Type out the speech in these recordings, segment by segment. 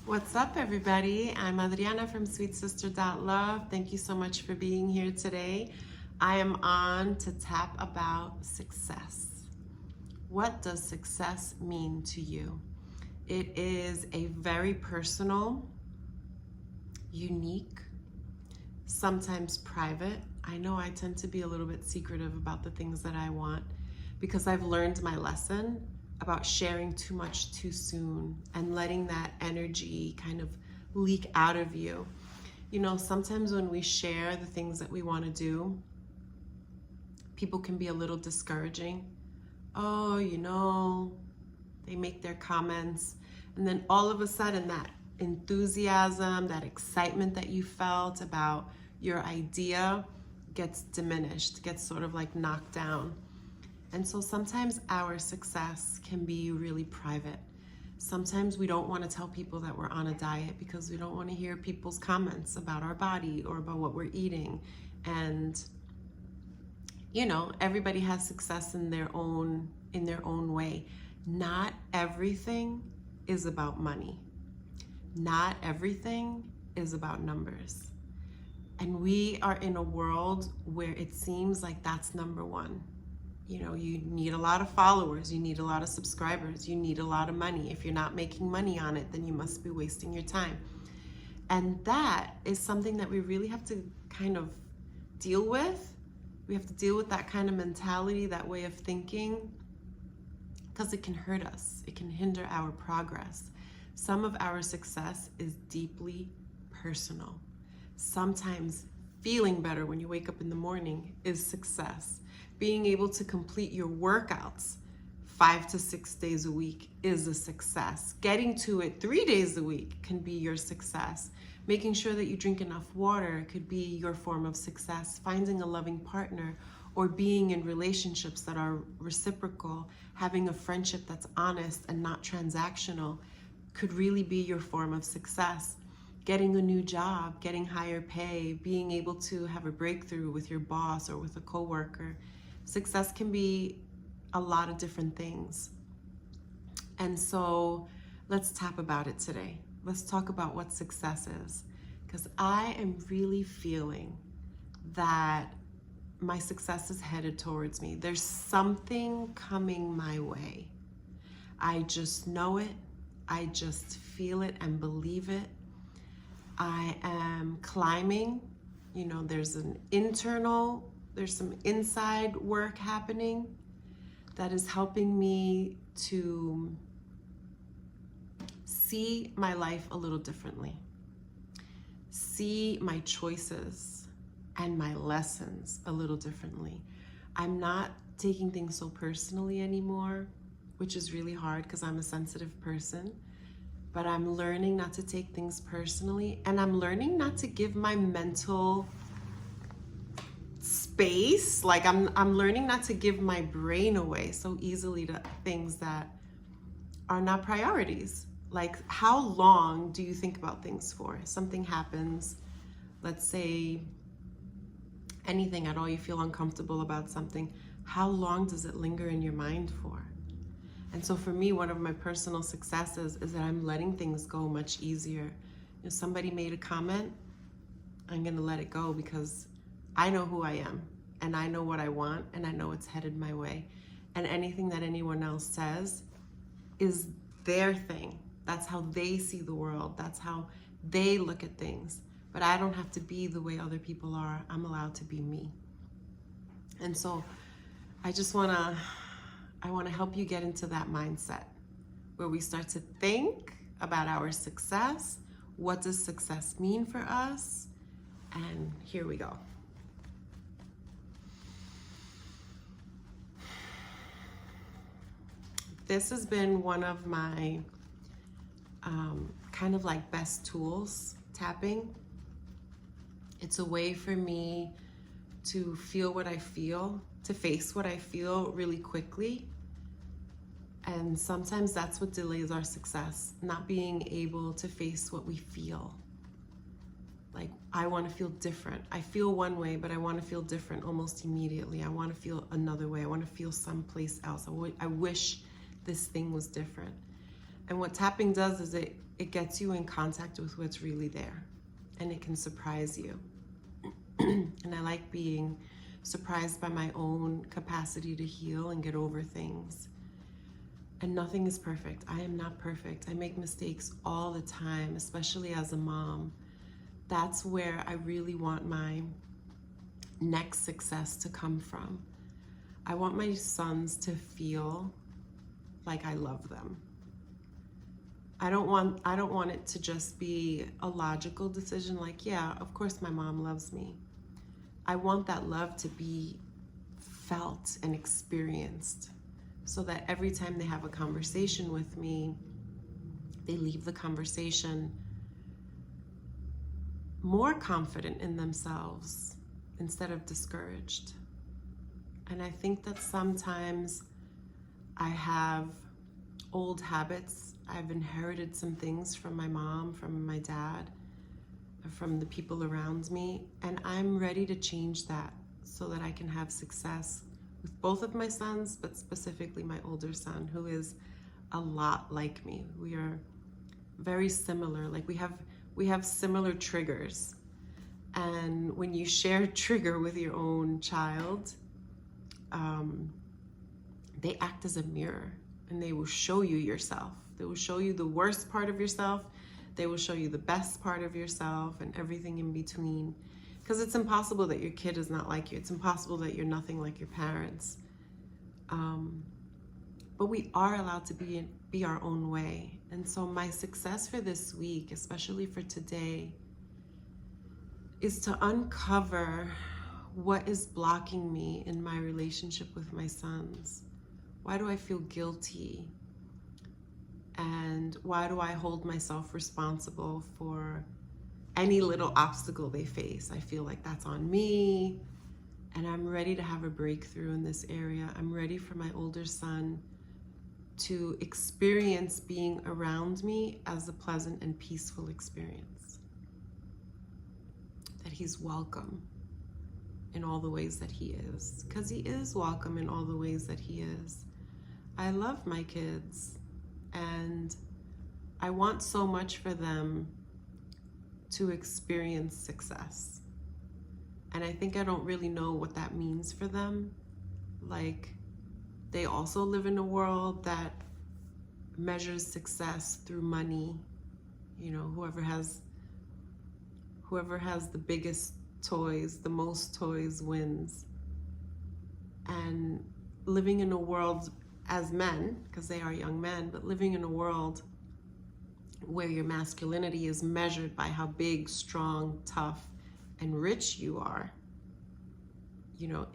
What's up, everybody? I'm Adriana from SweetSister.love. Thank you so much for being here today. I am on to tap about success. What does success mean to you? It is a very personal, unique, sometimes private. I know I tend to be a little bit secretive about the things that I want because I've learned my lesson about sharing too much too soon and letting that energy kind of leak out of you. You know, sometimes when we share the things that we want to do, people can be a little discouraging. Oh, they make their comments, and then all of a sudden that enthusiasm, that excitement that you felt about your idea gets diminished, gets sort of like knocked down. And so sometimes our success can be really private. Sometimes we don't want to tell people that we're on a diet because we don't want to hear people's comments about our body or about what we're eating. And everybody has success in their own way. Not everything is about money. Not everything is about numbers. And we are in a world where it seems like that's number one. You need a lot of followers, you need a lot of subscribers, you need a lot of money. If you're not making money on it, then you must be wasting your time. And that is something that we really have to kind of deal with. We have to deal with that kind of mentality, that way of thinking, because it can hurt us. It can hinder our progress. Some of our success is deeply personal. Sometimes feeling better when you wake up in the morning is success. Being able to complete your workouts 5 to 6 days a week is a success. Getting to it 3 days a week can be your success. Making sure that you drink enough water could be your form of success. Finding a loving partner or being in relationships that are reciprocal, having a friendship that's honest and not transactional could really be your form of success. Getting a new job, getting higher pay, being able to have a breakthrough with your boss or with a coworker. Success can be a lot of different things. And so let's tap about it today. Let's talk about what success is, because I am really feeling that my success is headed towards me. There's something coming my way. I just know it. I just feel it and believe it. I am climbing. There's some inside work happening that is helping me to see my life a little differently. See my choices and my lessons a little differently. I'm not taking things so personally anymore, which is really hard because I'm a sensitive person. But I'm learning not to take things personally, and I'm learning not to give my mental space. Like I'm learning not to give my brain away so easily to things that are not priorities. Like, how long do you think about things for? Something happens, let's say anything at all, you feel uncomfortable about something. How long does it linger in your mind for? And so for me, one of my personal successes is that I'm letting things go much easier. If somebody made a comment, I'm gonna let it go because I know who I am and I know what I want and I know it's headed my way. And anything that anyone else says is their thing. That's how they see the world. That's how they look at things. But I don't have to be the way other people are. I'm allowed to be me. And so I want to help you get into that mindset where we start to think about our success. What does success mean for us? And here we go. This has been one of my kind of like best tools, tapping. It's a way for me to feel what I feel, to face what I feel really quickly. And sometimes that's what delays our success, not being able to face what we feel. Like, I want to feel different. I feel one way, but I want to feel different almost immediately. I want to feel another way. I want to feel someplace else. I wish this thing was different. And what tapping does is it it gets you in contact with what's really there, and it can surprise you. And I like being surprised by my own capacity to heal and get over things. And nothing is perfect. I am not perfect. I make mistakes all the time, especially as a mom. That's where I really want my next success to come from. I want my sons to feel like I love them. I don't want it to just be a logical decision like, yeah, of course my mom loves me. I want that love to be felt and experienced, so that every time they have a conversation with me, they leave the conversation more confident in themselves instead of discouraged. And I think that sometimes I have old habits. I've inherited some things from my mom, from my dad, from the people around me, and I'm ready to change that so that I can have success with both of my sons, but specifically my older son, who is a lot like me. We are very similar. Like we have similar triggers. And when you share a trigger with your own child, they act as a mirror, and they will show you yourself. They will show you the worst part of yourself. They will show you the best part of yourself and everything in between. Because it's impossible that your kid is not like you. It's impossible that you're nothing like your parents. But we are allowed to be our own way. And so my success for this week, especially for today, is to uncover what is blocking me in my relationship with my sons. Why do I feel guilty? And why do I hold myself responsible for any little obstacle they face? I feel like that's on me, and I'm ready to have a breakthrough in this area. I'm ready for my older son to experience being around me as a pleasant and peaceful experience. That he's welcome in all the ways that he is, because he is welcome in all the ways that he is. I love my kids, and I want so much for them to experience success. And I think I don't really know what that means for them. Like, they also live in a world that measures success through money. You know, whoever has the biggest toys, the most toys wins. And living in a world as men, because they are young men, but living in a world where your masculinity is measured by how big, strong, tough, and rich you are. You know,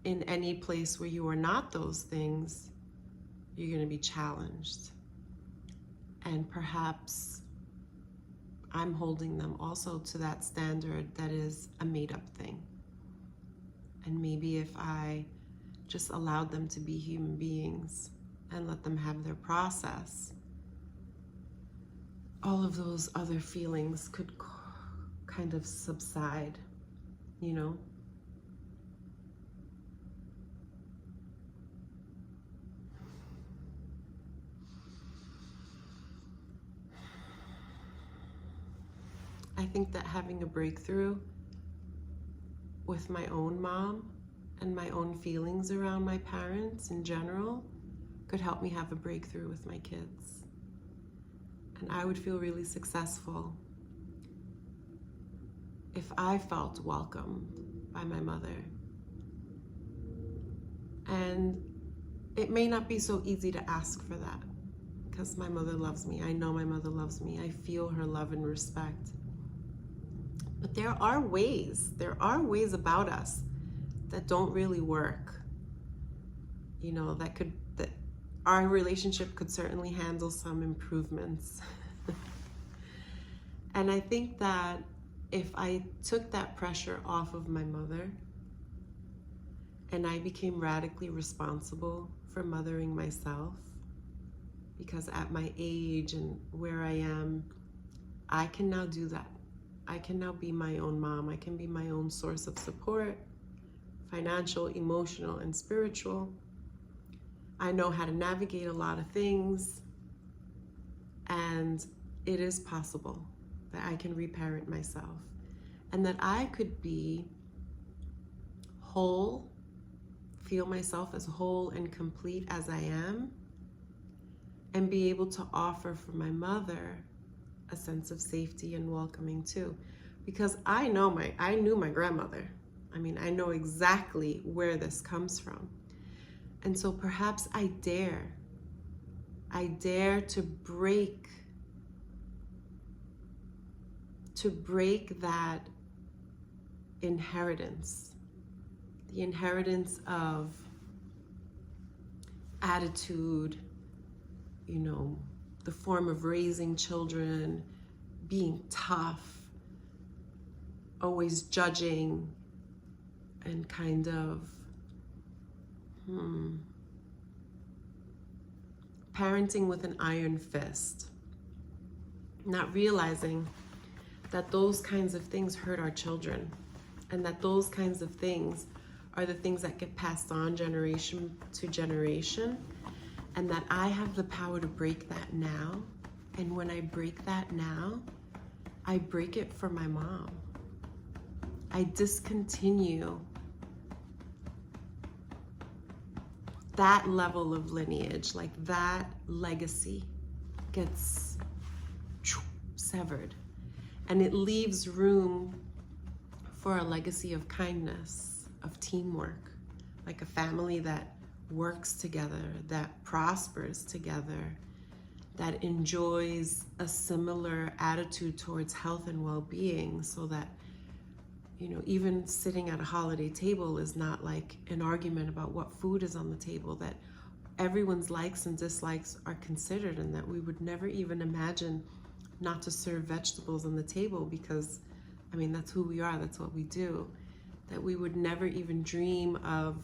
in any place where you are not those things, you're going to be challenged. And perhaps I'm holding them also to that standard that is a made-up thing. And maybe if I just allowed them to be human beings and let them have their process, all of those other feelings could kind of subside, you know? I think that having a breakthrough with my own mom and my own feelings around my parents in general could help me have a breakthrough with my kids. And I would feel really successful if I felt welcomed by my mother. And it may not be so easy to ask for that, because my mother loves me. I know my mother loves me. I feel her love and respect. But there are ways about us that don't really work. You know, that our relationship could certainly handle some improvements. And I think that if I took that pressure off of my mother and I became radically responsible for mothering myself, because at my age and where I am, I can now do that. I can now be my own mom. I can be my own source of support, financial, emotional, and spiritual. I know how to navigate a lot of things, and it is possible that I can reparent myself and that I could be whole, feel myself as whole and complete as I am, and be able to offer for my mother a sense of safety and welcoming too. Because I knew my grandmother. I mean, I know exactly where this comes from. And so perhaps I dare to break that inheritance, the inheritance of attitude, you know, the form of raising children, being tough, always judging, and kind of parenting with an iron fist, not realizing that those kinds of things hurt our children, and that those kinds of things are the things that get passed on generation to generation, and that I have the power to break that now. And when I break that now, I break it for my mom. I discontinue that level of lineage, like that legacy gets severed. And it leaves room for a legacy of kindness, of teamwork, like a family that works together, that prospers together, that enjoys a similar attitude towards health and well-being, so that, you know, even sitting at a holiday table is not like an argument about what food is on the table, that everyone's likes and dislikes are considered, and that we would never even imagine not to serve vegetables on the table because, I mean, that's who we are, that's what we do. That we would never even dream of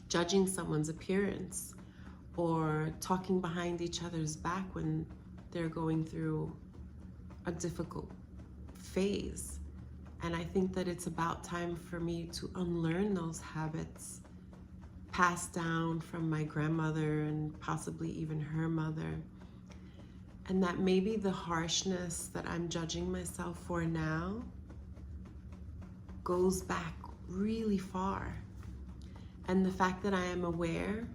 judging someone's appearance or talking behind each other's back when they're going through a difficult phase. And I think that it's about time for me to unlearn those habits passed down from my grandmother and possibly even her mother. And that maybe the harshness that I'm judging myself for now goes back really far. And the fact that I am aware,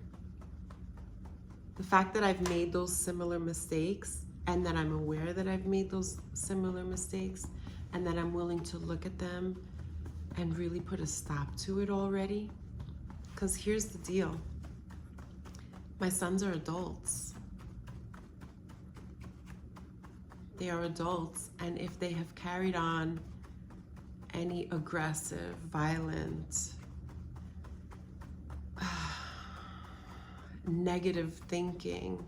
the fact that I've made those similar mistakes, and that I'm aware that I've made those similar mistakes, and that I'm willing to look at them and really put a stop to it already. Because here's the deal. My sons are adults. They are adults, and if they have carried on any aggressive, violent, negative thinking,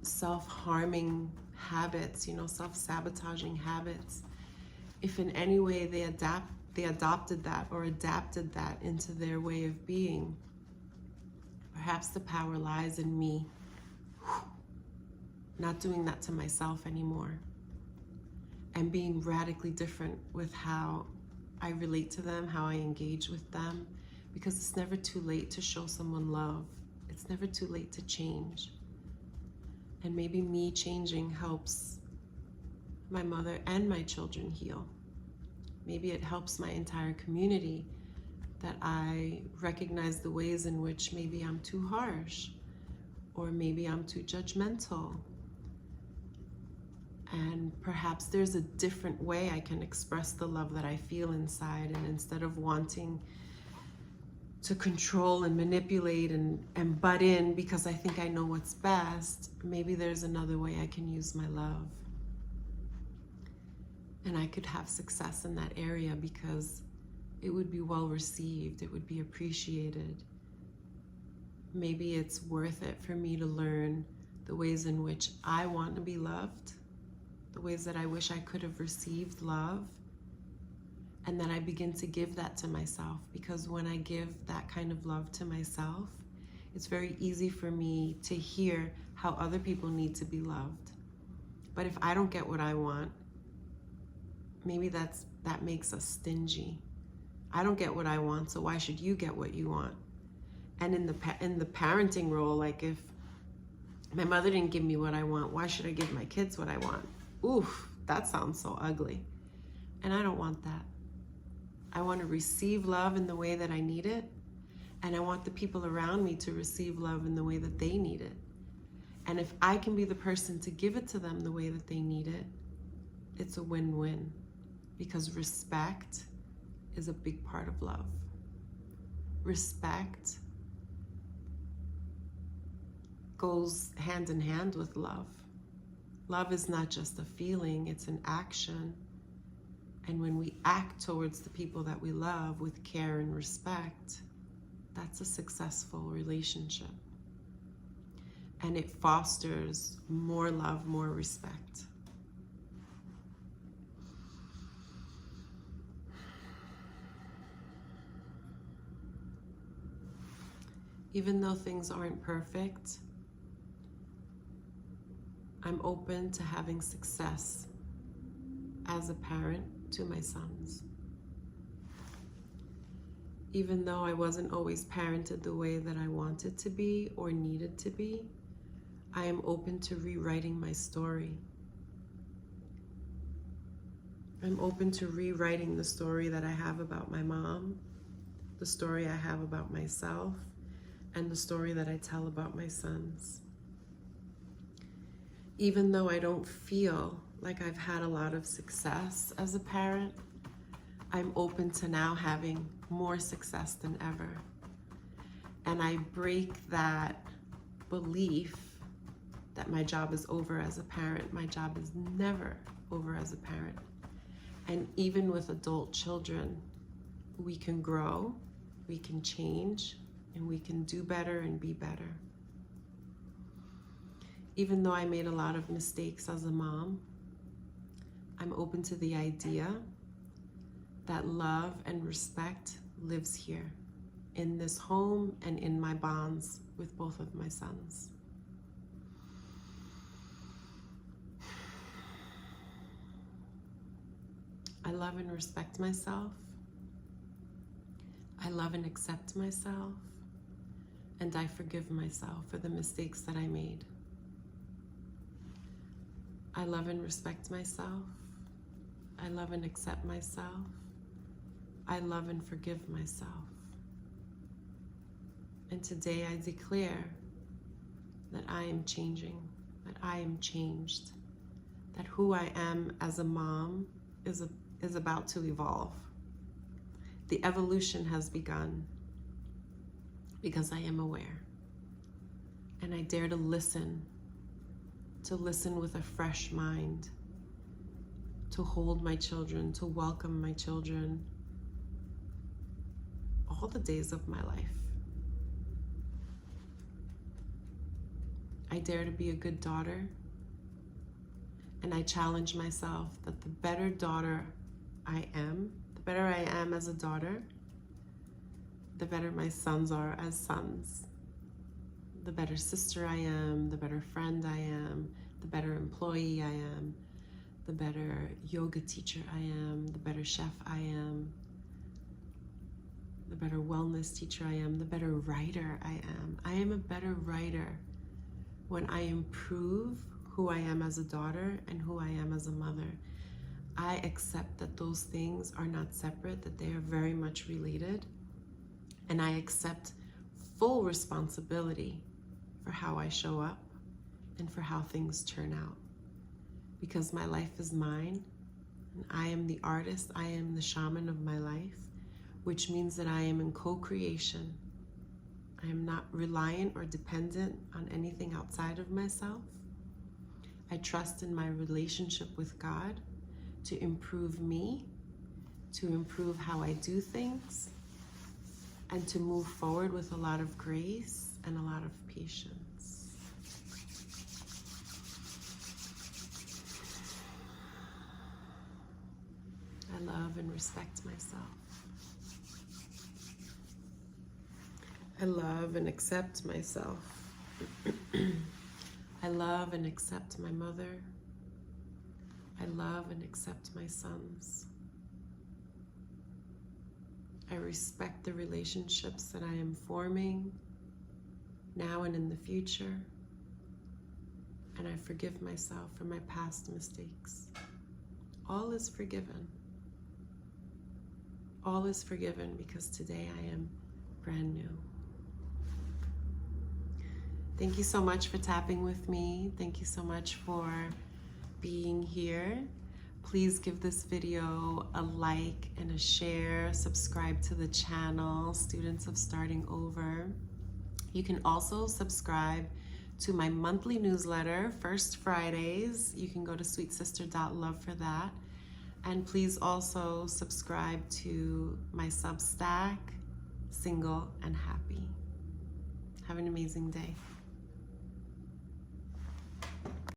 self-harming habits, you know, self-sabotaging habits, if in any way they adopted that or adapted that into their way of being, perhaps the power lies in me not doing that to myself anymore, and being radically different with how I relate to them, how I engage with them, because it's never too late to show someone love. It's never too late to change. And maybe me changing helps my mother and my children heal. Maybe it helps my entire community, that I recognize the ways in which maybe I'm too harsh, or maybe I'm too judgmental. And perhaps there's a different way I can express the love that I feel inside, and instead of wanting to control and manipulate and butt in because I think I know what's best, maybe there's another way I can use my love. And I could have success in that area because it would be well received, it would be appreciated. Maybe it's worth it for me to learn the ways in which I want to be loved, the ways that I wish I could have received love, and then I begin to give that to myself, because when I give that kind of love to myself, it's very easy for me to hear how other people need to be loved. But if I don't get what I want, maybe that makes us stingy. I don't get what I want, so why should you get what you want? And in the parenting role, like if My mother didn't give me what I want. Why should I give my kids what I want? Oof, that sounds so ugly. And I don't want that. I want to receive love in the way that I need it. And I want the people around me to receive love in the way that they need it. And if I can be the person to give it to them the way that they need it, it's a win-win. Because respect is a big part of love. Respect goes hand in hand with love. Love is not just a feeling, it's an action. And when we act towards the people that we love with care and respect, that's a successful relationship. And it fosters more love, more respect. Even though things aren't perfect, I'm open to having success as a parent to my sons. Even though I wasn't always parented the way that I wanted to be or needed to be, I am open to rewriting my story. I'm open to rewriting the story that I have about my mom, the story I have about myself, and the story that I tell about my sons. Even though I don't feel like I've had a lot of success as a parent, I'm open to now having more success than ever. And I break that belief that my job is over as a parent. My job is never over as a parent. And even with adult children, we can grow, we can change, and we can do better and be better. Even though I made a lot of mistakes as a mom, I'm open to the idea that love and respect lives here, in this home and in my bonds with both of my sons. I love and respect myself. I love and accept myself. And I forgive myself for the mistakes that I made. I love and respect myself. I love and accept myself. I love and forgive myself. And today I declare that I am changing, that I am changed, that who I am as a mom is about to evolve. The evolution has begun because I am aware. And I dare to listen with a fresh mind, to hold my children, to welcome my children all the days of my life. I dare to be a good daughter, and I challenge myself that the better daughter I am, the better I am as a daughter, the better my sons are as sons. The better sister I am, the better friend I am, the better employee I am, the better yoga teacher I am, the better chef I am, the better wellness teacher I am, the better writer I am. I am a better writer when I improve who I am as a daughter and who I am as a mother. I accept that those things are not separate, that they are very much related, and I accept full responsibility for how I show up and for how things turn out. Because my life is mine, and I am the artist, I am the shaman of my life, which means that I am in co-creation. I am not reliant or dependent on anything outside of myself. I trust in my relationship with God to improve me, to improve how I do things, and to move forward with a lot of grace and a lot of patience. I love and respect myself. I love and accept myself. I love and accept my mother. I love and accept my sons. I respect the relationships that I am forming now and in the future. and I forgive myself for my past mistakes. All is forgiven. All is forgiven because today I am brand new. Thank you so much for tapping with me. Thank you so much for being here. Please give this video a like and a share. Subscribe to the channel, Students of Starting Over. You can also subscribe to my monthly newsletter, First Fridays. You can go to sweetsister.love for that. And please also subscribe to my Substack, Single and Happy. Have an amazing day.